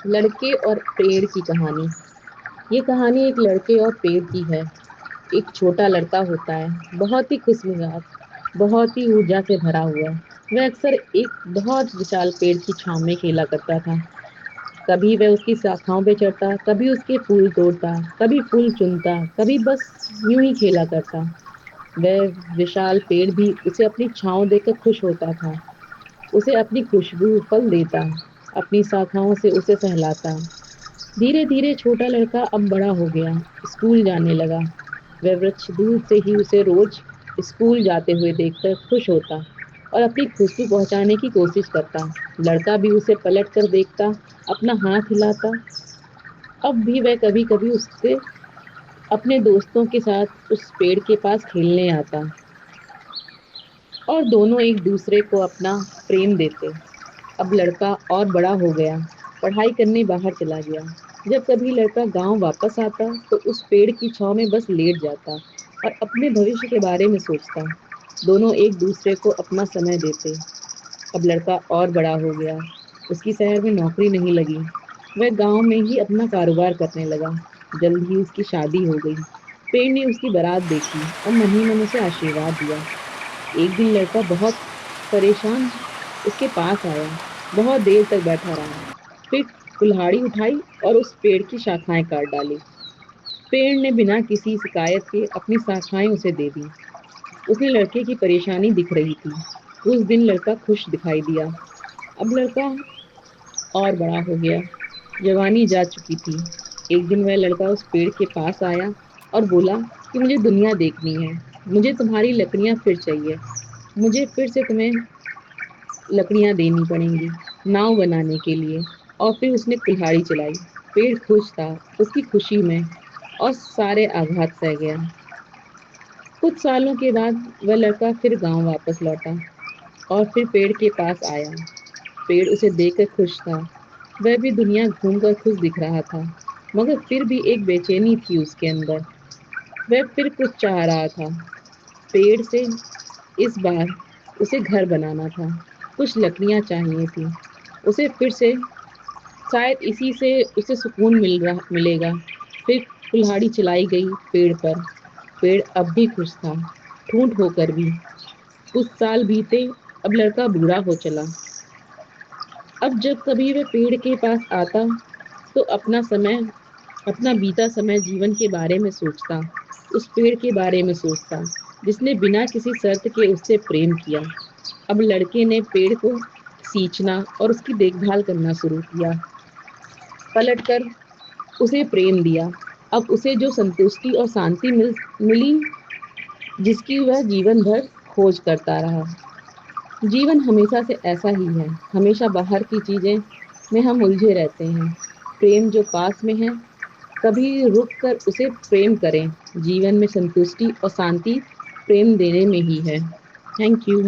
लड़के और पेड़ की कहानी। ये कहानी एक लड़के और पेड़ की है। एक छोटा लड़का होता है, बहुत ही खुशमिजाज, बहुत ही ऊर्जा से भरा हुआ। वह अक्सर एक बहुत विशाल पेड़ की छांव में खेला करता था। कभी वह उसकी शाखाओं पे चढ़ता, कभी उसके फूल तोड़ता, कभी फूल चुनता, कभी बस यूं ही खेला करता। वह विशाल पेड़ भी उसे अपनी छांव देकर खुश होता था। उसे अपनी खुशबू फल देता, अपनी शाखाओं से उसे सहलाता। धीरे धीरे छोटा लड़का अब बड़ा हो गया, स्कूल जाने लगा। वह वृक्ष दूर से ही उसे रोज स्कूल जाते हुए देखकर खुश होता और अपनी खुशबू पहुंचाने की कोशिश करता। लड़का भी उसे पलट कर देखता, अपना हाथ हिलाता। अब भी वह कभी कभी उससे अपने दोस्तों के साथ उस पेड़ के पास खेलने आता और दोनों एक दूसरे को अपना प्रेम देते। अब लड़का और बड़ा हो गया, पढ़ाई करने बाहर चला गया। जब कभी लड़का गांव वापस आता तो उस पेड़ की छांव में बस लेट जाता और अपने भविष्य के बारे में सोचता। दोनों एक दूसरे को अपना समय देते। अब लड़का और बड़ा हो गया, उसकी शहर में नौकरी नहीं लगी। वह गांव में ही अपना कारोबार करने लगा। जल्द ही उसकी शादी हो गई। पेड़ ने उसकी बारात देखी और मन ही मन उसे आशीर्वाद दिया। एक दिन लड़का बहुत परेशान उसके पास आया, बहुत देर तक बैठा रहा। फिर कुल्हाड़ी उठाई और उस पेड़ की शाखाएं काट डाली। पेड़ ने बिना किसी शिकायत के अपनी शाखाएं उसे दे दी। उसने लड़के की परेशानी दिख रही थी। उस दिन लड़का खुश दिखाई दिया। अब लड़का और बड़ा हो गया, जवानी जा चुकी थी। एक दिन वह लड़का उस पेड़ के पास आया और बोला कि मुझे दुनिया देखनी है, मुझे तुम्हारी लकड़ियां फिर चाहिए, मुझे फिर से तुम्हें लकड़ियां देनी पड़ेंगी नाव बनाने के लिए। और फिर उसने कुल्हाड़ी चलाई। पेड़ खुश था, उसकी खुशी में और सारे आघात सह गया। कुछ सालों के बाद वह लड़का फिर गांव वापस लौटा और फिर पेड़ के पास आया। पेड़ उसे देखकर खुश था। वह भी दुनिया घूमकर खुश दिख रहा था, मगर फिर भी एक बेचैनी थी उसके अंदर। वह फिर कुछ चाह रहा था पेड़ से। इस बार उसे घर बनाना था, कुछ लकड़ियां चाहिए थी उसे फिर से। शायद इसी से उसे सुकून मिलेगा। फिर कुल्हाड़ी चलाई गई पेड़ पर। पेड़ अब भी खुश था, ठूंठ होकर भी। कुछ साल बीते, अब लड़का बूढ़ा हो चला। अब जब कभी वह पेड़ के पास आता तो अपना बीता समय जीवन के बारे में सोचता, उस पेड़ के बारे में सोचता जिसने बिना किसी शर्त के उससे प्रेम किया। अब लड़के ने पेड़ को सींचना और उसकी देखभाल करना शुरू किया, पलटकर उसे प्रेम दिया। अब उसे जो संतुष्टि और शांति मिली, जिसकी वह जीवन भर खोज करता रहा। जीवन हमेशा से ऐसा ही है, हमेशा बाहर की चीजें में हम उलझे रहते हैं। प्रेम जो पास में है, कभी रुक कर उसे प्रेम करें। जीवन में संतुष्टि और शांति प्रेम देने में ही है। Thank you.